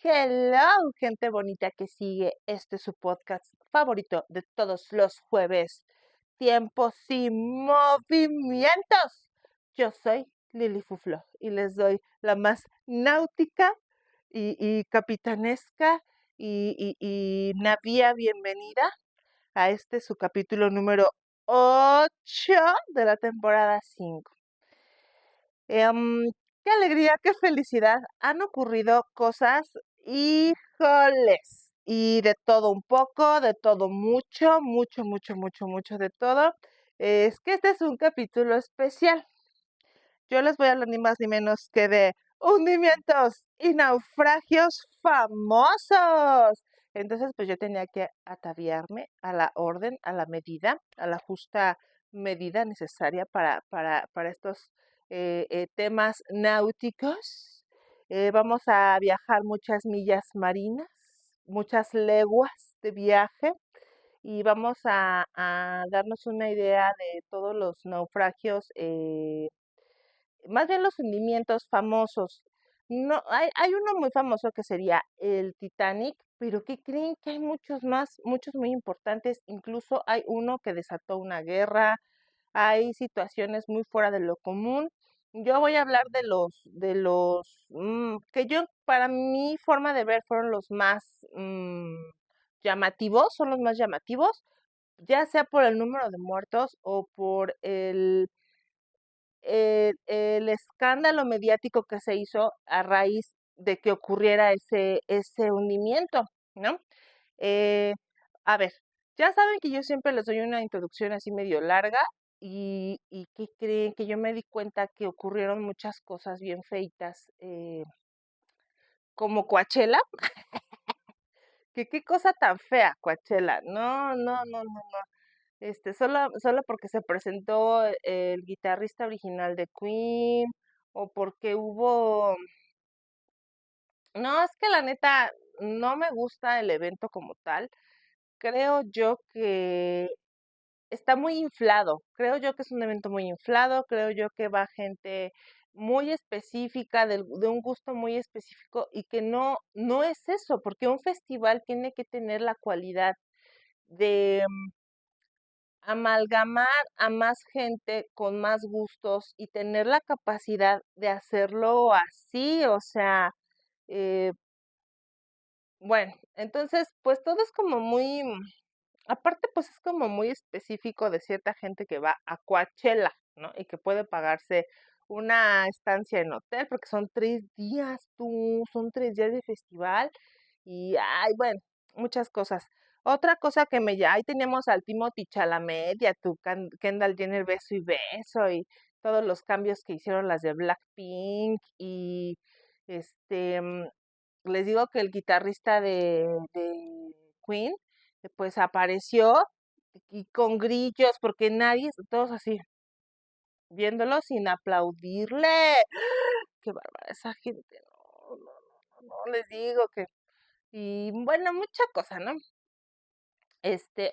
Hello, gente bonita que sigue su podcast favorito de todos los jueves. Tiempos sin movimientos. Yo soy Lili Fuflo y les doy la más náutica y capitanesca y navía bienvenida a su capítulo número 8 de la temporada 5. Qué alegría, qué felicidad. Han ocurrido cosas, híjoles, y de todo un poco, de todo mucho, mucho, mucho, mucho, mucho de todo. Es que este es un capítulo especial. Yo les voy a hablar ni más ni menos que de hundimientos y naufragios famosos. Entonces, pues yo tenía que ataviarme a la orden, a la medida, a la justa medida necesaria para estos temas náuticos. Vamos a viajar muchas millas marinas, muchas leguas de viaje y vamos a darnos una idea de todos los naufragios, más bien los hundimientos famosos. No, hay uno muy famoso que sería el Titanic, pero ¿qué creen? Que hay muchos más, muchos muy importantes. Incluso hay uno que desató una guerra, hay situaciones muy fuera de lo común. Yo voy a hablar de los que yo, para mi forma de ver, fueron los más llamativos, son los más llamativos, ya sea por el número de muertos o por el escándalo mediático que se hizo a raíz de que ocurriera ese hundimiento, ¿no? Eh, a ver, ya saben que yo siempre les doy una introducción así medio larga y que creen que yo me di cuenta que ocurrieron muchas cosas bien feitas, como Coachella, que qué cosa tan fea, Coachella. No, no, no, no. Solo porque se presentó el guitarrista original de Queen o porque hubo... No, es que la neta no me gusta el evento como tal. Creo yo que está muy inflado. Creo yo que es un evento muy inflado. Creo yo que va gente muy específica, de un gusto muy específico y que no es eso, porque un festival tiene que tener la cualidad de amalgamar a más gente con más gustos y tener la capacidad de hacerlo así, o sea, eh, bueno, entonces, pues todo es como muy, aparte, pues es como muy específico de cierta gente que va a Coachella, ¿no? Y que puede pagarse una estancia en hotel, porque son 3 días, son 3 días de festival y, ay, bueno, muchas cosas. Otra cosa que ahí teníamos al Timothy Chalamet y a tu Kendall Jenner beso y beso y todos los cambios que hicieron las de Blackpink y este, les digo que el guitarrista de Queen, pues apareció y con grillos, porque nadie, todos así, viéndolo sin aplaudirle. Qué bárbara esa gente, no, no, no, no, les digo que, y bueno, mucha cosa, ¿no?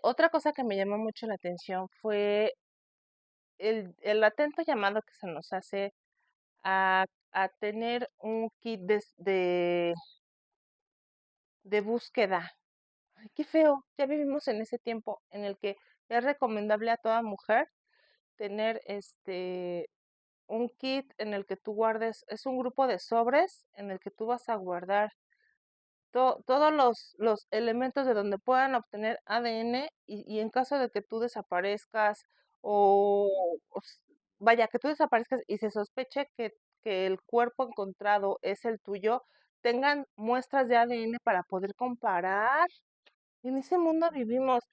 Otra cosa que me llamó mucho la atención fue el atento llamado que se nos hace a tener un kit de búsqueda. Ay, qué feo, ya vivimos en ese tiempo en el que es recomendable a toda mujer tener un kit en el que tú guardes, es un grupo de sobres en el que tú vas a guardar todos los elementos de donde puedan obtener ADN y en caso de que tú desaparezcas vaya, que tú desaparezcas y se sospeche que el cuerpo encontrado es el tuyo, tengan muestras de ADN para poder comparar. En ese mundo vivimos.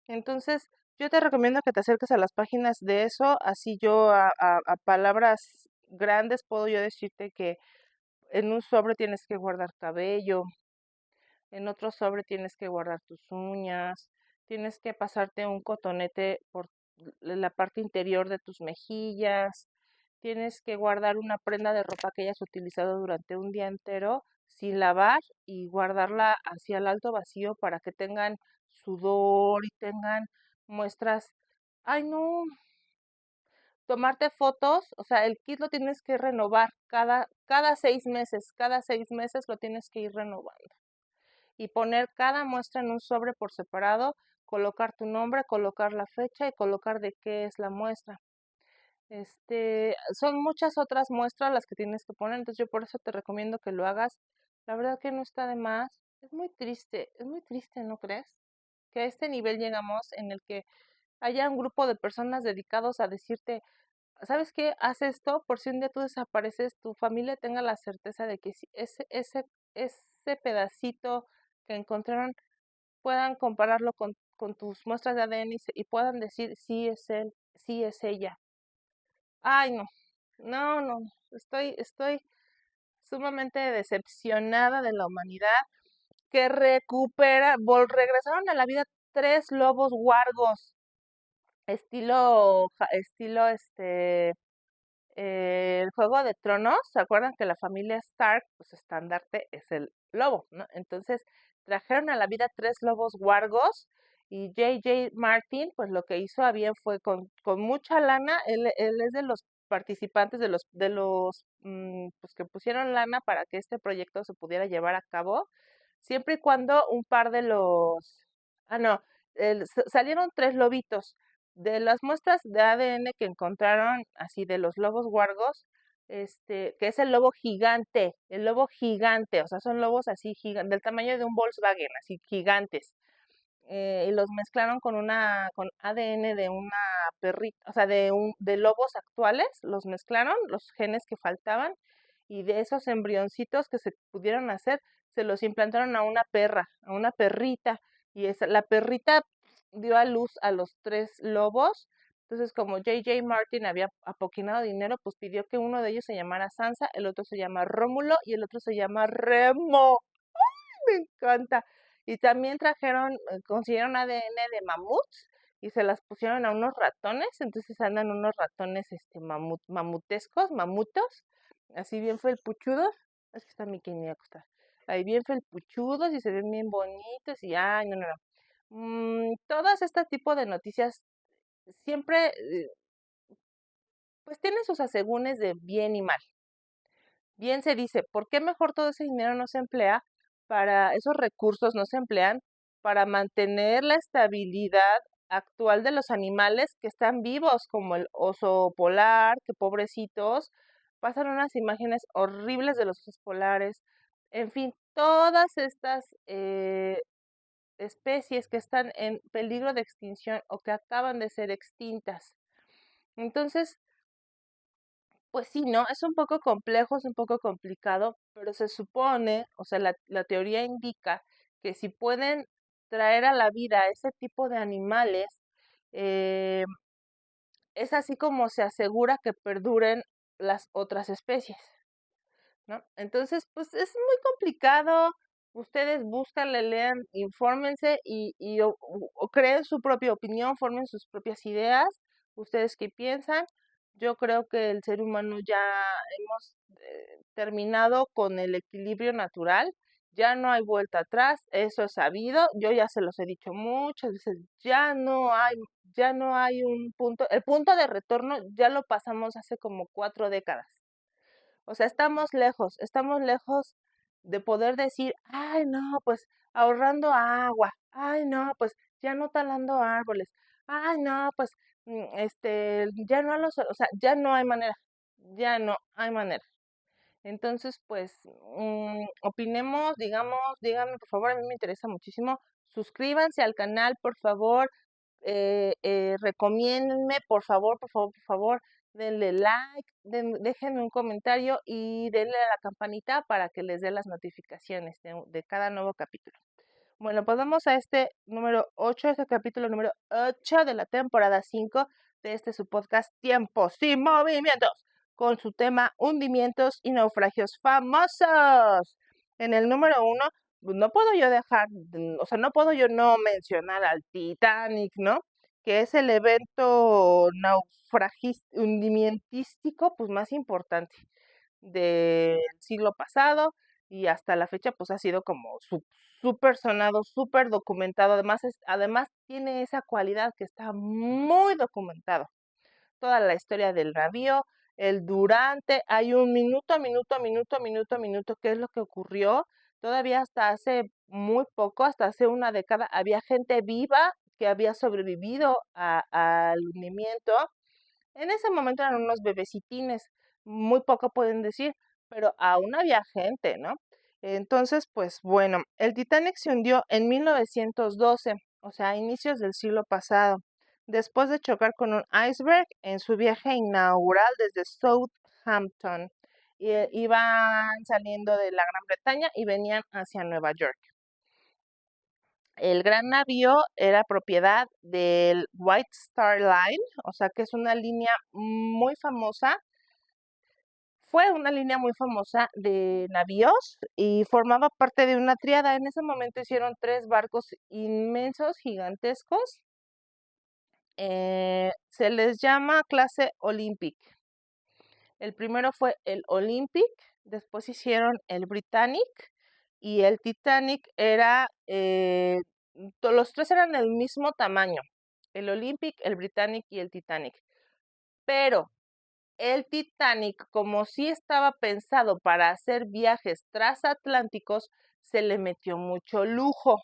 Entonces, yo te recomiendo que te acerques a las páginas de eso, así yo a palabras grandes puedo yo decirte que en un sobre tienes que guardar cabello, en otro sobre tienes que guardar tus uñas, tienes que pasarte un cotonete por la parte interior de tus mejillas, tienes que guardar una prenda de ropa que hayas utilizado durante un día entero sin lavar y guardarla hacia el alto vacío para que tengan sudor y tengan muestras. Ay, no, tomarte fotos, o sea, el kit lo tienes que renovar cada 6 meses, cada 6 meses lo tienes que ir renovando y poner cada muestra en un sobre por separado, colocar tu nombre, colocar la fecha y colocar de qué es la muestra. Son muchas otras muestras las que tienes que poner, entonces yo por eso te recomiendo que lo hagas. La verdad que no está de más. Es muy triste, ¿no crees? Que a este nivel llegamos en el que haya un grupo de personas dedicados a decirte, ¿sabes qué? Haz esto por si un día tú desapareces, tu familia tenga la certeza de que si ese pedacito que encontraron puedan compararlo con tus muestras de ADN y puedan decir sí es él, sí es ella. Ay, no, no, no, estoy sumamente decepcionada de la humanidad que regresaron a la vida tres lobos guargos, estilo el Juego de Tronos. ¿Se acuerdan que la familia Stark, pues estandarte es el lobo, ¿no? Entonces trajeron a la vida tres lobos guargos y J.J. Martin, pues lo que hizo a bien fue con mucha lana, él es de los participantes, pues que pusieron lana para que este proyecto se pudiera llevar a cabo, siempre y cuando un par de no, salieron tres lobitos. De las muestras de ADN que encontraron, así de los lobos guargos, que es el lobo gigante, o sea, son lobos así gigantes, del tamaño de un Volkswagen, así gigantes, y los mezclaron con ADN de una perrita, o sea, de lobos actuales, los mezclaron, los genes que faltaban, y de esos embrioncitos que se pudieron hacer, se los implantaron a una a una perrita, y la perrita dio a luz a los tres lobos. Entonces, como J.J. Martin había apoquinado dinero, pues pidió que uno de ellos se llamara Sansa, el otro se llama Rómulo y el otro se llama Remo. Me encanta. Y también consiguieron ADN de mamuts y se las pusieron a unos ratones, entonces andan unos ratones mamutescos, mamutos, así bien felpuchudos. Es que está mi quiniela acostada. Ahí bien felpuchudos y se ven bien bonitos y ay, no, no, no. Todas este tipo de noticias siempre, pues tienen sus asegúnes de bien y mal. Bien se dice, ¿por qué mejor todo ese dinero no se emplea esos recursos no se emplean para mantener la estabilidad actual de los animales que están vivos, como el oso polar, que pobrecitos, pasan unas imágenes horribles de los osos polares, en fin, todas estas especies que están en peligro de extinción o que acaban de ser extintas. Entonces, pues sí, ¿no? Es un poco complejo, es un poco complicado, pero se supone, o sea, la teoría indica que si pueden traer a la vida ese tipo de animales, eh, es así como se asegura que perduren las otras especies, ¿no? Entonces, pues es muy complicado. Ustedes búscanle, lean, infórmense o creen su propia opinión, formen sus propias ideas. ¿Ustedes qué piensan? Yo creo que el ser humano ya hemos terminado con el equilibrio natural. Ya no hay vuelta atrás, eso es sabido. Yo ya se los he dicho muchas veces. Ya no hay un punto. El punto de retorno ya lo pasamos hace como 4 décadas. O sea, estamos lejos de poder decir, ay, no, pues ahorrando agua, ay, no, pues ya no talando árboles, ay, no, pues ya no o sea, ya no hay manera, ya no hay manera. Entonces, pues, opinemos, digamos, díganme, por favor, a mí me interesa muchísimo. Suscríbanse al canal, por favor. Recomiéndenme, por favor, por favor, por favor. Denle like, déjenme un comentario y denle a la campanita para que les dé las notificaciones de cada nuevo capítulo. Bueno, pues vamos a este número 8, este capítulo número 8 de la temporada 5 de su podcast Tiempos sin Movimientos, con su tema hundimientos y naufragios famosos. En el número 1, pues no puedo yo o sea, no puedo yo no mencionar al Titanic, ¿no? Que es el evento hundimientístico, pues más importante del siglo pasado y hasta la fecha pues ha sido como súper sonado, súper documentado. Además tiene esa cualidad que está muy documentado. toda la historia del navío, el durante, hay un minuto, minuto, minuto, minuto, minuto, qué es lo que ocurrió. Todavía hasta hace muy poco, hasta hace una década, había gente viva que había sobrevivido al hundimiento. En ese momento eran unos bebecitines, muy poco pueden decir, pero aún había gente, ¿no? Entonces, pues bueno, el Titanic se hundió en 1912, o sea, a inicios del siglo pasado, después de chocar con un iceberg en su viaje inaugural desde Southampton. Iban saliendo de la Gran Bretaña y venían hacia Nueva York. El gran navío era propiedad del White Star Line, o sea que es una línea muy famosa. Fue una línea muy famosa de navíos y formaba parte de una tríada. En ese momento hicieron 3 barcos inmensos, gigantescos. Se les llama clase Olympic. El primero fue el Olympic, después hicieron el Britannic y el Titanic era, los 3 eran del mismo tamaño, el Olympic, el Britannic y el Titanic. Pero el Titanic, como sí estaba pensado para hacer viajes transatlánticos, se le metió mucho lujo,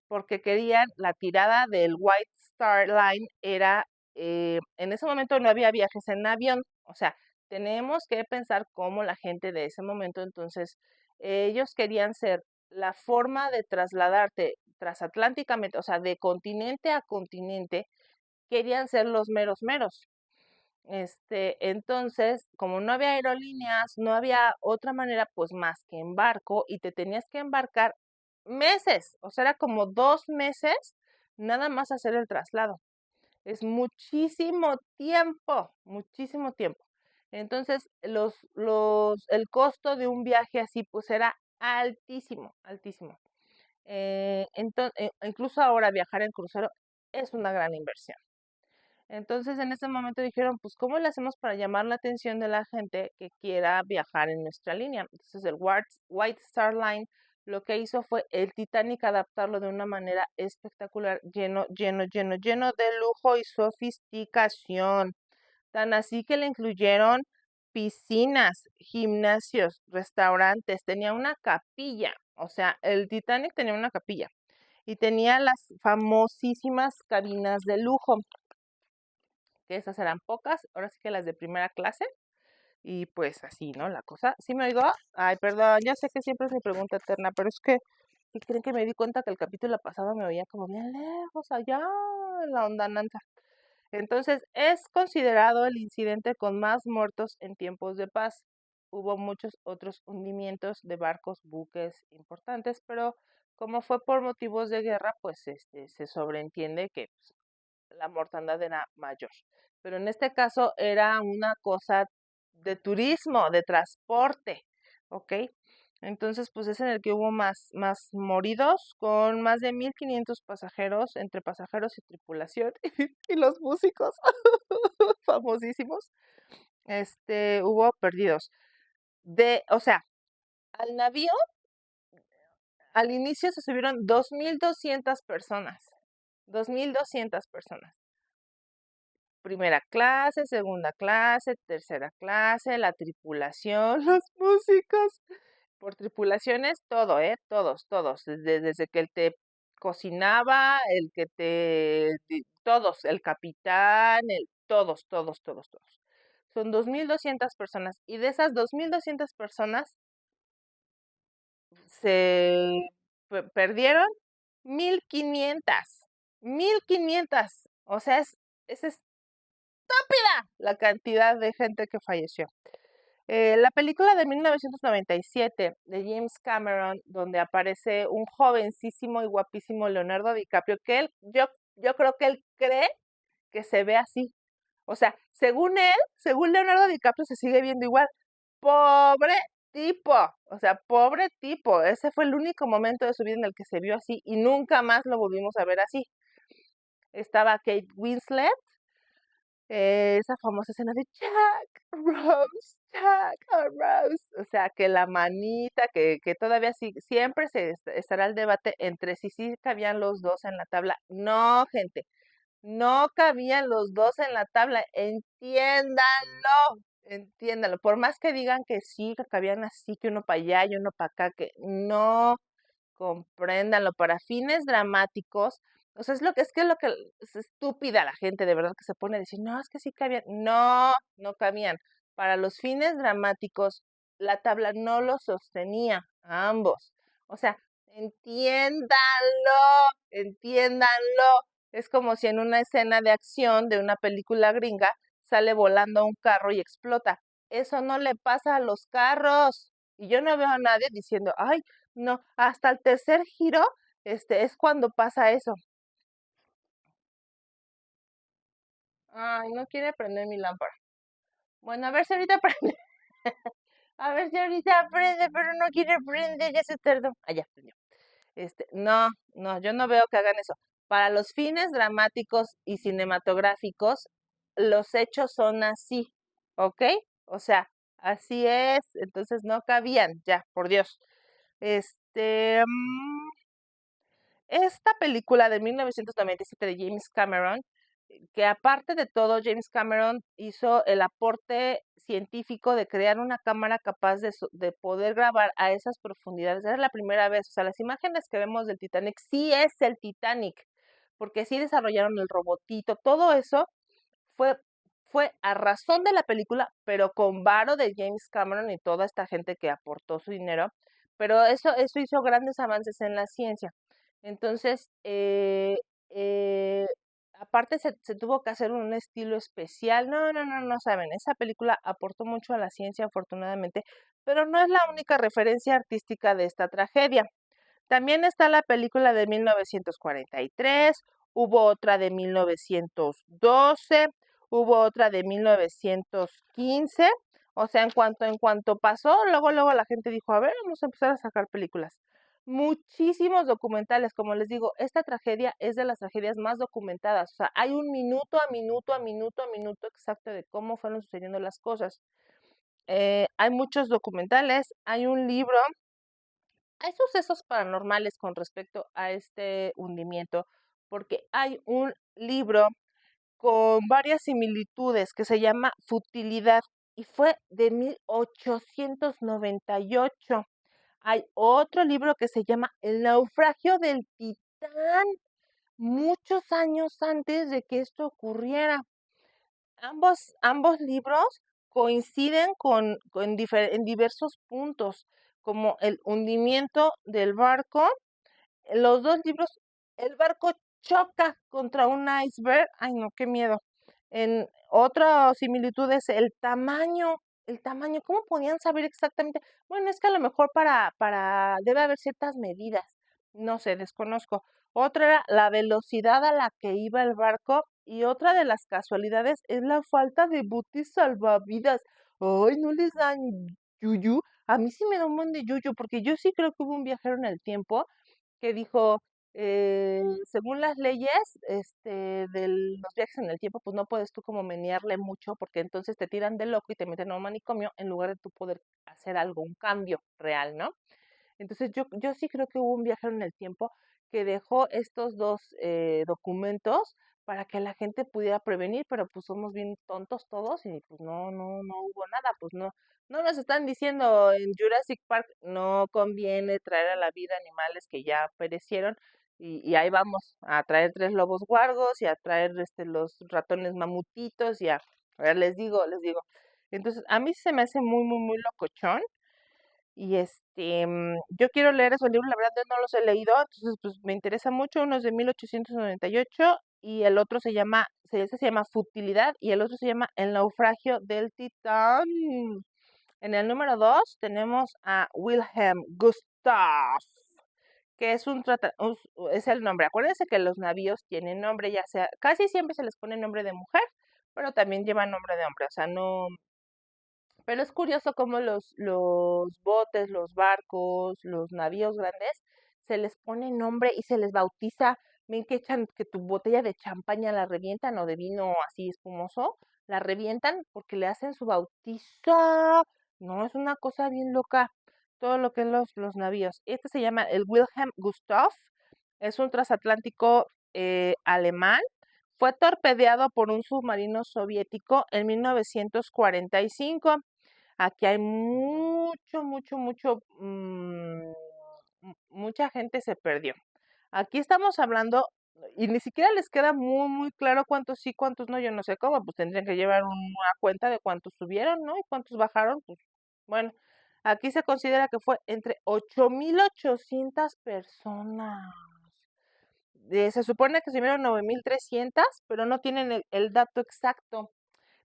porque querían la tirada del White Star Line era, en ese momento no había viajes en avión, o sea, tenemos que pensar cómo la gente de ese momento, entonces, ellos querían ser la forma de trasladarte transatlánticamente, o sea, de continente a continente, querían ser los meros meros. Entonces, como no había aerolíneas, no había otra manera, pues más que en barco, y te tenías que embarcar meses, o sea, era como 2 meses nada más hacer el traslado. Es muchísimo tiempo, muchísimo tiempo. Entonces, el costo de un viaje así, pues era altísimo, altísimo. Incluso ahora viajar en crucero es una gran inversión. Entonces, en ese momento dijeron, pues, ¿cómo le hacemos para llamar la atención de la gente que quiera viajar en nuestra línea? Entonces, el White Star Line lo que hizo fue el Titanic adaptarlo de una manera espectacular, lleno, lleno, lleno, lleno de lujo y sofisticación. Tan así que le incluyeron piscinas, gimnasios, restaurantes, tenía una capilla, o sea, el Titanic tenía una capilla y tenía las famosísimas cabinas de lujo, que esas eran pocas, ahora sí que las de primera clase, y pues así, ¿no? La cosa, ¿sí me oigo? Ay, perdón, ya sé que siempre es mi pregunta eterna, pero es que, ¿qué creen que me di cuenta que el capítulo pasado me oía como bien lejos, allá, en la ondananza? Entonces, es considerado el incidente con más muertos en tiempos de paz. Hubo muchos otros hundimientos de barcos, buques importantes, pero como fue por motivos de guerra, pues se sobreentiende que pues, la mortandad era mayor. Pero en este caso era una cosa de turismo, de transporte, ¿ok? Entonces, pues es en el que hubo más moridos, con más de 1,500 pasajeros, entre pasajeros y tripulación, y los músicos famosísimos, hubo perdidos. O sea, al navío, al inicio se subieron 2,200 personas, 2,200 personas. Primera clase, segunda clase, tercera clase, la tripulación, los músicos. Por tripulaciones, todo, ¿eh? Todos, todos. Desde que él te cocinaba, el que todos, el capitán, todos, todos, todos, todos. Son 2,200 personas. Y de esas 2,200 personas se perdieron 1,500. 1,500. O sea, es la cantidad de gente que falleció. La película de 1997 de James Cameron, donde aparece un jovencísimo y guapísimo Leonardo DiCaprio, que yo creo que él cree que se ve así. O sea, según él, según Leonardo DiCaprio se sigue viendo igual. Pobre tipo, o sea, pobre tipo. Ese fue el único momento de su vida en el que se vio así y nunca más lo volvimos a ver así. Estaba Kate Winslet, esa famosa escena de Jack, Rose, o sea, que la manita, que todavía siempre estará el debate entre si sí cabían los dos en la tabla. No, gente, No cabían los dos en la tabla, entiéndalo. Por más que digan que sí, que cabían así, que uno para allá y uno para acá, que no, compréndanlo, para fines dramáticos. O sea, es lo que es estúpida la gente de verdad que se pone a decir, no, es que sí cabían. No, no cabían. Para los fines dramáticos, la tabla no lo sostenía a ambos. O sea, entiéndanlo. Es como si en una escena de acción de una película gringa sale volando un carro y explota. Eso no le pasa a los carros. Y yo no veo a nadie diciendo, ay, no, hasta el tercer giro, es cuando pasa eso. Ay, no quiere prender mi lámpara. Bueno, a ver si ahorita prende. A ver si ahorita prende, pero no quiere prender, ya se tardó. Ah, ya prendió. No, no, yo no veo que hagan eso. Para los fines dramáticos y cinematográficos, los hechos son así, ¿ok? O sea, así es, entonces no cabían, ya, por Dios. Este, mm, Esta película de 1997 de James Cameron, que aparte de todo, James Cameron hizo el aporte científico de crear una cámara capaz de poder grabar a esas profundidades. Era la primera vez, o sea, las imágenes que vemos del Titanic sí es el Titanic, porque sí desarrollaron el robotito, todo eso fue, fue a razón de la película, pero con varo de James Cameron y toda esta gente que aportó su dinero, pero eso hizo grandes avances en la ciencia. Entonces, aparte se tuvo que hacer un estilo especial. No, no, no, no saben. Esa película aportó mucho a la ciencia, afortunadamente, pero no es la única referencia artística de esta tragedia. También está la película de 1943, hubo otra de 1912, hubo otra de 1915. O sea, en cuanto pasó, luego la gente dijo, a ver, vamos a empezar a sacar películas. Muchísimos documentales, como les digo, esta tragedia es de las tragedias más documentadas. O sea, hay un minuto a minuto a minuto a minuto exacto de cómo fueron sucediendo las cosas. Hay muchos documentales, hay un libro, hay sucesos paranormales con respecto a este hundimiento, porque hay un libro con varias similitudes que se llama Futilidad y fue de 1898. Hay otro libro que se llama El naufragio del Titán, muchos años antes de que esto ocurriera. Ambos libros coinciden en diversos puntos, como el hundimiento del barco. Los dos libros, el barco choca contra un iceberg. Ay, no, qué miedo. En otra similitud es el tamaño, ¿cómo podían saber exactamente? Bueno, es que a lo mejor debe haber ciertas medidas, no sé, desconozco. Otra era la velocidad a la que iba el barco y otra de las casualidades es la falta de botes salvavidas. Ay, ¿no les dan yuyu? A mí sí me da un buen de yuyu porque yo sí creo que hubo un viajero en el tiempo que dijo, según las leyes, de los viajes en el tiempo, pues no puedes tú como menearle mucho porque entonces te tiran de loco y te meten a un manicomio en lugar de tú poder hacer algo, un cambio real, ¿no? Entonces yo sí creo que hubo un viajero en el tiempo que dejó estos dos documentos para que la gente pudiera prevenir, pero pues somos bien tontos todos y pues no hubo nada, pues no nos están diciendo en Jurassic Park no conviene traer a la vida animales que ya perecieron y ahí vamos a traer tres lobos guargos y a traer los ratones mamutitos y a ver, les digo. Entonces, a mí se me hace muy, muy, muy locochón y yo quiero leer esos libros, la verdad yo no los he leído, entonces pues me interesa mucho. Uno es de 1898 y el otro ese se llama Futilidad y el otro se llama El naufragio del Titán. En el número 2 tenemos a Wilhelm Gustav, que es el nombre. Acuérdense que los navíos tienen nombre, ya sea, casi siempre se les pone nombre de mujer, pero también llevan nombre de hombre, o sea, no, pero es curioso cómo los botes, los barcos, los navíos grandes, se les pone nombre y se les bautiza. Ven que tu botella de champaña la revientan o de vino así espumoso, la revientan porque le hacen su bautizo. No, es una cosa bien loca todo lo que es los navíos. Este se llama el Wilhelm Gustav, es un transatlántico alemán, fue torpedeado por un submarino soviético en 1945. Aquí hay mucha gente se perdió. Aquí estamos hablando, y ni siquiera les queda muy claro cuántos sí, cuántos no, yo no sé cómo, pues tendrían que llevar una cuenta de cuántos subieron, ¿no? Y cuántos bajaron, pues bueno, aquí se considera que fue entre 8.800 personas. Se supone que se vieron 9.300, pero no tienen el dato exacto.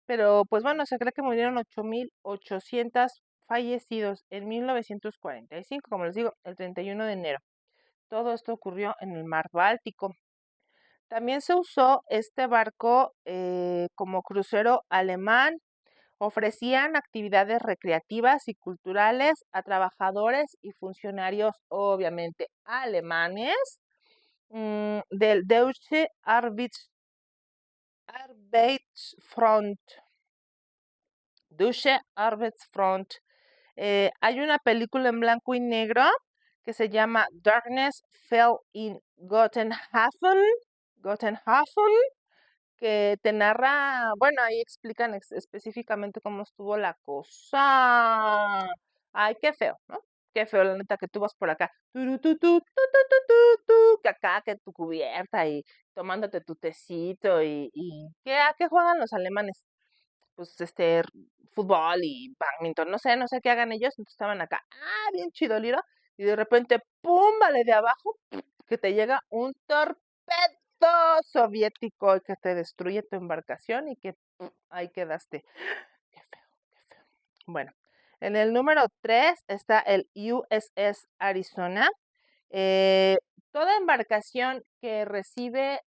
Pero pues bueno, se cree que murieron 8.800 fallecidos en 1945, como les digo, el 31 de enero. Todo esto ocurrió en el mar Báltico. También se usó este barco como crucero alemán. Ofrecían actividades recreativas y culturales a trabajadores y funcionarios, obviamente alemanes, del Arbeitsfront. Deutsche Arbeitsfront. Hay una película en blanco y negro que se llama Darkness Fell in Gotenhafen, que te narra, bueno, ahí explican específicamente cómo estuvo la cosa. Ay, qué feo, ¿no? Qué feo, la neta, que tú vas por acá, que acá, que tu cubierta y tomándote tu tecito y ¿a qué juegan los alemanes? Pues fútbol y badminton, no sé qué hagan ellos, entonces estaban acá, bien chido, Liro, y de repente, pum, vale de abajo, que te llega un torpedo soviético y que te destruye tu embarcación y que ahí quedaste. Qué feo, qué feo. Bueno, en el número 3 está el USS Arizona. Eh, Toda embarcación que recibe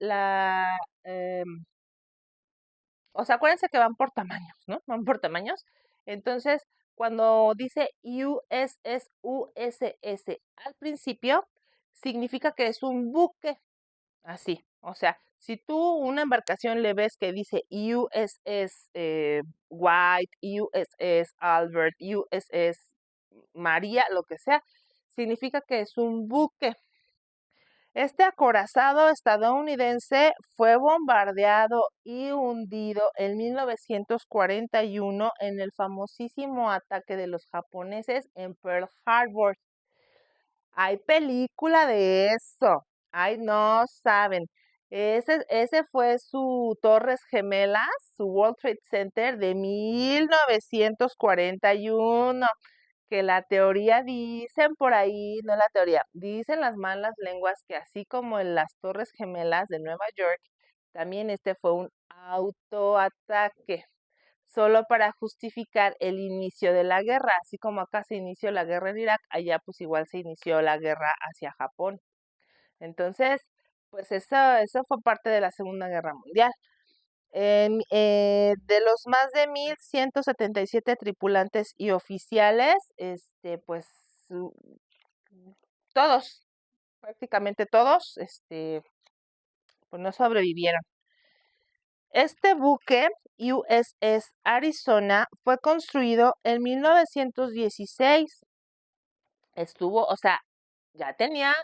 o sea, acuérdense que van por tamaños, ¿no? Van por tamaños. Entonces, cuando dice USS al principio, significa que es un buque, así. O sea, si tú una embarcación le ves que dice USS White, USS Albert, USS María, lo que sea, significa que es un buque. Este acorazado estadounidense fue bombardeado y hundido en 1941 en el famosísimo ataque de los japoneses en Pearl Harbor. Hay película de eso. Ay, no saben. Ese fue su Torres Gemelas, su World Trade Center de 1941, que la teoría dicen por ahí, no la teoría, dicen las malas lenguas que así como en las Torres Gemelas de Nueva York, también este fue un autoataque, solo para justificar el inicio de la guerra, así como acá se inició la guerra en Irak, allá pues igual se inició la guerra hacia Japón. Entonces, pues eso fue parte de la Segunda Guerra Mundial. De los más de 1.177 tripulantes y oficiales, pues todos, prácticamente todos, pues no sobrevivieron. Este buque USS Arizona fue construido en 1916. Estuvo, o sea, ya tenía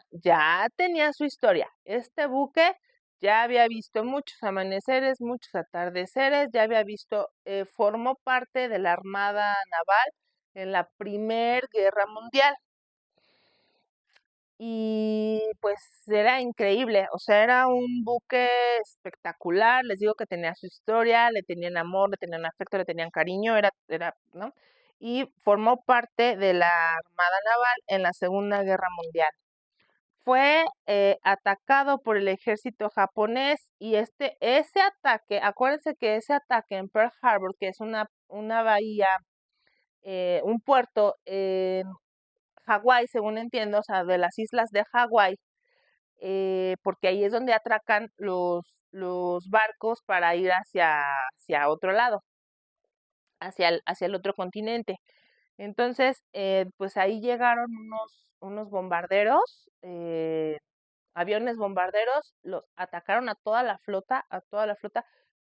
su historia. Este buque ya había visto muchos amaneceres, muchos atardeceres, ya había visto, formó parte de la Armada Naval en la Primera Guerra Mundial. Y pues era increíble, o sea, era un buque espectacular, les digo que tenía su historia, le tenían amor, le tenían afecto, le tenían cariño, ¿no? Y formó parte de la Armada Naval en la Segunda Guerra Mundial. Fue atacado por el ejército japonés y ese ataque, acuérdense que ese ataque en Pearl Harbor, que es una bahía, un puerto en Hawái, según entiendo, o sea, de las islas de Hawái, porque ahí es donde atracan los barcos para ir hacia otro lado, hacia el otro continente. Entonces, pues ahí llegaron unos bombarderos, aviones bombarderos, los atacaron a toda la flota,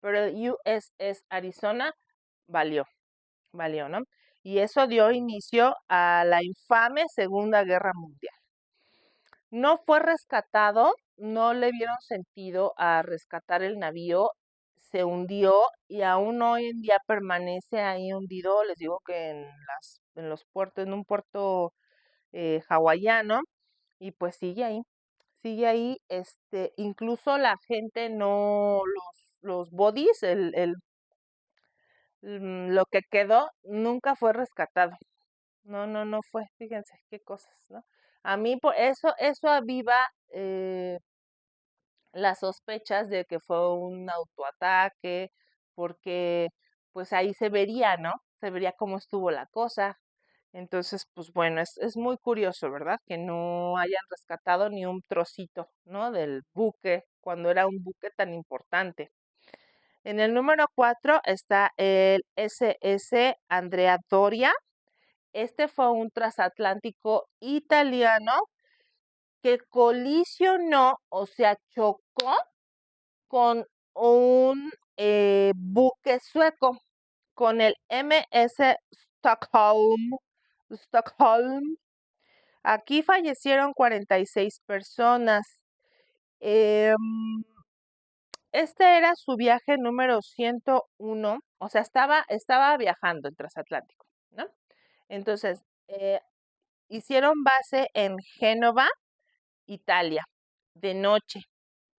pero el USS Arizona valió, ¿no? Y eso dio inicio a la infame Segunda Guerra Mundial. No fue rescatado no le vieron sentido a rescatar el navío, se hundió y aún hoy en día permanece ahí hundido, les digo que en los puertos, en un puerto hawaiano, y pues sigue ahí, incluso la gente no, los bodies, lo que quedó, nunca fue rescatado. No fue, fíjense qué cosas, ¿no? A mí por eso aviva las sospechas de que fue un autoataque, porque pues ahí se vería, ¿no? Se vería cómo estuvo la cosa. Entonces, pues bueno, es muy curioso, ¿verdad? Que no hayan rescatado ni un trocito, ¿no? Del buque, cuando era un buque tan importante. En el número 4 está el SS Andrea Doria. Este fue un transatlántico italiano que colisionó, o sea, chocó con un buque sueco, con el MS Stockholm. Stockholm. Aquí fallecieron 46 personas. Em, este era su viaje número 101, o sea, estaba viajando en transatlántico, ¿no? Entonces, hicieron base en Génova, Italia, de noche,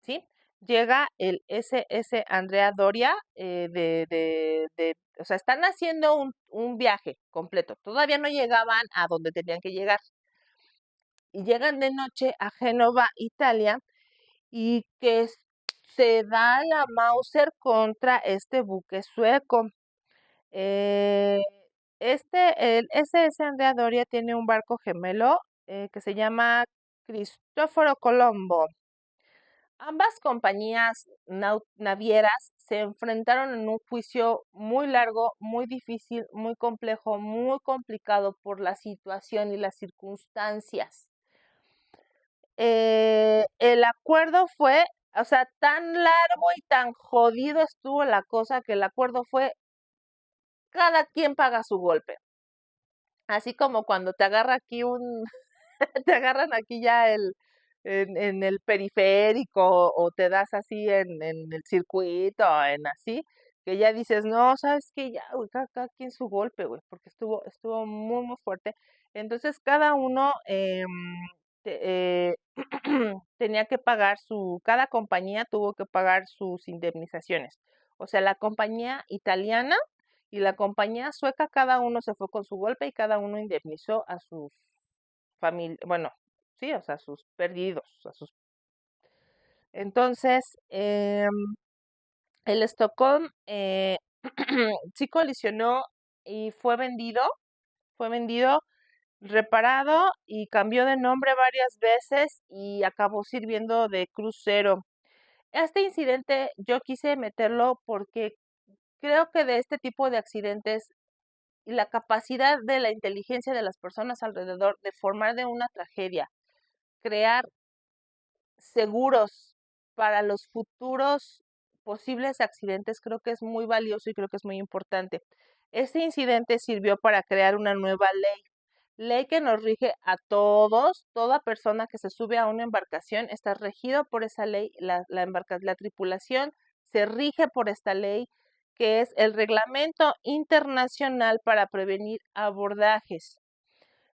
¿sí? Llega el SS Andrea Doria, o sea, están haciendo un viaje completo. Todavía no llegaban a donde tenían que llegar. Y llegan de noche a Génova, Italia, y se da la Mauser contra este buque sueco. Eh, el SS Andrea Doria tiene un barco gemelo que se llama Cristoforo Colombo. Ambas compañías navieras se enfrentaron en un juicio muy largo, muy difícil, muy complejo, muy complicado por la situación y las circunstancias. El acuerdo fue, o sea, tan largo y tan jodido estuvo la cosa que el acuerdo fue cada quien paga su golpe. Así como cuando te agarra aquí te agarran aquí ya en el periférico o te das así en el circuito, en así, que ya dices, no, sabes que ya, güey, cada quien su golpe, güey, porque estuvo muy, muy fuerte. Entonces cada uno tenía que pagar cada compañía tuvo que pagar sus indemnizaciones. O sea, la compañía italiana y la compañía sueca, cada uno se fue con su golpe y cada uno indemnizó a sus familia, bueno, sí, o sea, sus perdidos, Entonces, el Stockholm sí colisionó y fue vendido, reparado y cambió de nombre varias veces y acabó sirviendo de crucero. Este incidente yo quise meterlo porque creo que de este tipo de accidentes y la capacidad de la inteligencia de las personas alrededor de formar de una tragedia, crear seguros para los futuros posibles accidentes, creo que es muy valioso y creo que es muy importante. Este incidente sirvió para crear una nueva ley que nos rige a todos. Toda persona que se sube a una embarcación está regido por esa ley. La tripulación se rige por esta ley, que es el Reglamento Internacional para Prevenir Abordajes.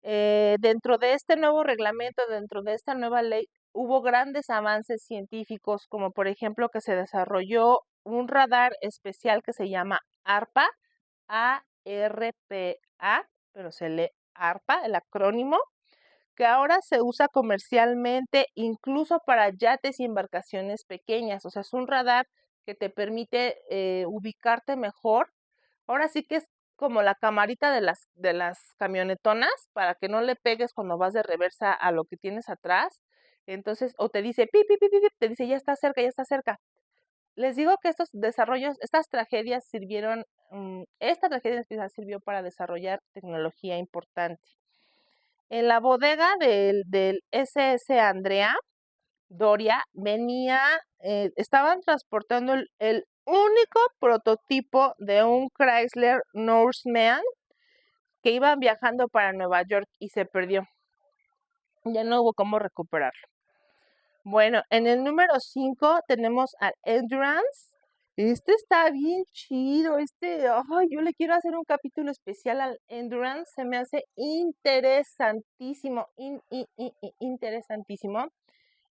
Dentro de este nuevo reglamento, dentro de esta nueva ley, hubo grandes avances científicos, como por ejemplo que se desarrolló un radar especial que se llama ARPA, ARPA, pero se lee ARPA, el acrónimo, que ahora se usa comercialmente incluso para yates y embarcaciones pequeñas. O sea, es un radar que te permite ubicarte mejor. Ahora sí que es como la camarita de las camionetonas para que no le pegues cuando vas de reversa a lo que tienes atrás. Entonces, o te dice, pi, pi, pi, pi, pi, te dice, ya está cerca, ya está cerca. Les digo que estos desarrollos, estas tragedias sirvieron, esta tragedia en especial sirvió para desarrollar tecnología importante. En la bodega del SS Andrea Doria estaban transportando el único prototipo de un Chrysler Norseman que iban viajando para Nueva York y se perdió. Ya no hubo cómo recuperarlo. Bueno, en el número 5 tenemos al Endurance. Este está bien chido. Yo le quiero hacer un capítulo especial al Endurance. Se me hace interesantísimo, interesantísimo.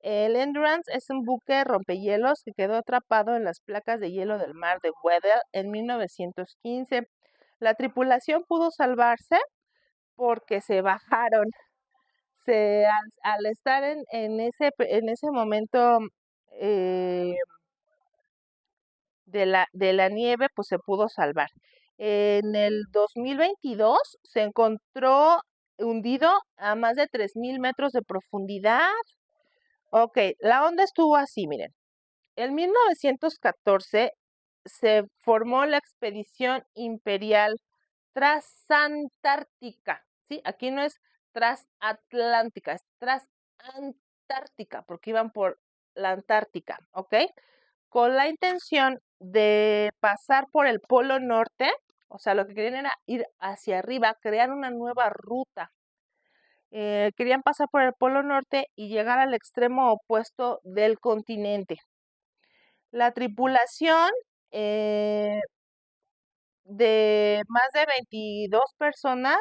El Endurance es un buque rompehielos que quedó atrapado en las placas de hielo del mar de Weddell en 1915. La tripulación pudo salvarse porque se bajaron. Al estar en ese momento eh, de la nieve, pues se pudo salvar. En el 2022 se encontró hundido a más de 3.000 metros de profundidad. Ok, la onda estuvo así, miren. En 1914 se formó la expedición imperial Transantártica, ¿sí? Aquí no es transatlántica, es transantártica, porque iban por la Antártica, ¿ok? Con la intención de pasar por el Polo Norte, o sea, lo que querían era ir hacia arriba, crear una nueva ruta. Querían pasar por el Polo Norte y llegar al extremo opuesto del continente. La tripulación de más de 22 personas,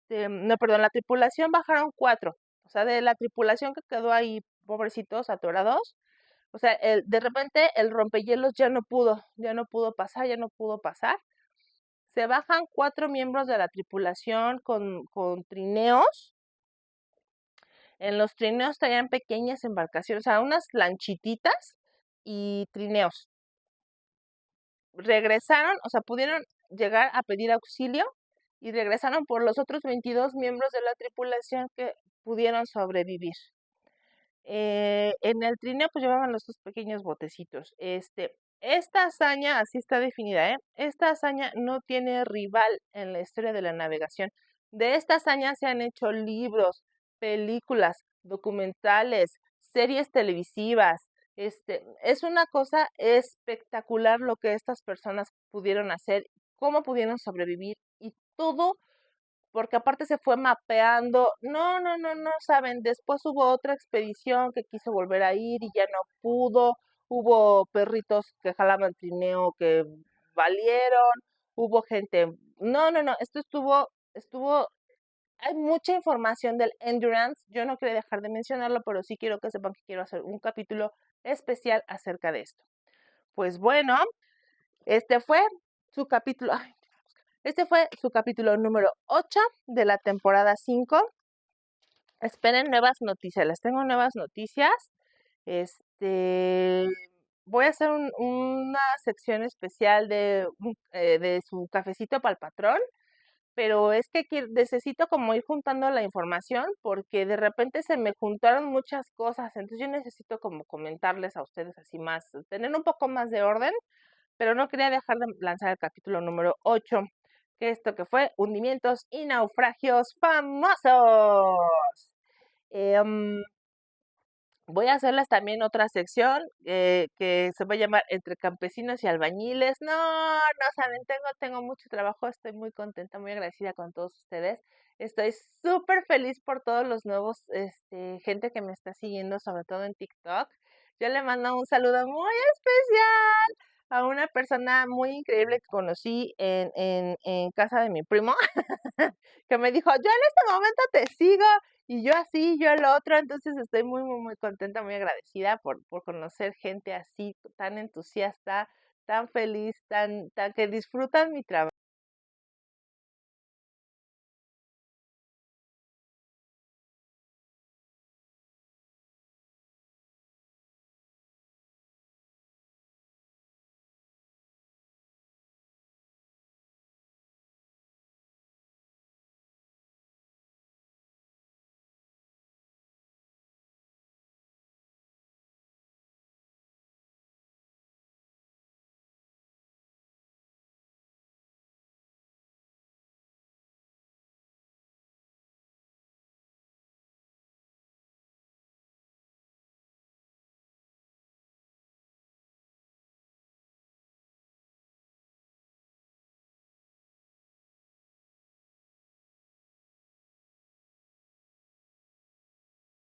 no, perdón, la tripulación bajaron 4. O sea, de la tripulación que quedó ahí, pobrecitos, atorados. O sea, de repente el rompehielos ya no pudo pasar, ya no pudo pasar. Se bajan 4 miembros de la tripulación con trineos. En los trineos traían pequeñas embarcaciones, o sea, unas lanchititas y trineos. Regresaron, o sea, pudieron llegar a pedir auxilio y regresaron por los otros 22 miembros de la tripulación que pudieron sobrevivir. En el trineo pues llevaban los 2 pequeños botecitos. Esta hazaña, así está definida, esta hazaña no tiene rival en la historia de la navegación. De esta hazaña se han hecho libros, películas, documentales, series televisivas. Es una cosa espectacular lo que estas personas pudieron hacer, cómo pudieron sobrevivir y todo porque aparte se fue mapeando. No, saben, después hubo otra expedición que quiso volver a ir y ya no pudo. Hubo perritos que jalaban trineo que valieron, hubo gente, no, hay mucha información del Endurance. Yo no quería dejar de mencionarlo, pero sí quiero que sepan que quiero hacer un capítulo especial acerca de esto. Pues bueno, este fue su capítulo. Este fue su capítulo número 8 de la temporada 5. Esperen nuevas noticias, les tengo nuevas noticias. Voy a hacer una sección especial de su cafecito para el patrón, pero es que necesito como ir juntando la información porque de repente se me juntaron muchas cosas, entonces yo necesito como comentarles a ustedes así más, tener un poco más de orden, pero no quería dejar de lanzar el capítulo número 8. Esto que fue hundimientos y naufragios famosos. Voy a hacerles también otra sección que se va a llamar Entre campesinos y albañiles. No saben, tengo mucho trabajo, estoy muy contenta, muy agradecida con todos ustedes. Estoy súper feliz por todos los nuevos, gente que me está siguiendo, sobre todo en TikTok. Yo le mando un saludo muy especial a una persona muy increíble que conocí en casa de mi primo, que me dijo, yo en este momento te sigo, y yo así, yo el otro, entonces estoy muy contenta, muy agradecida por conocer gente así, tan entusiasta, tan feliz, tan que disfrutan mi trabajo.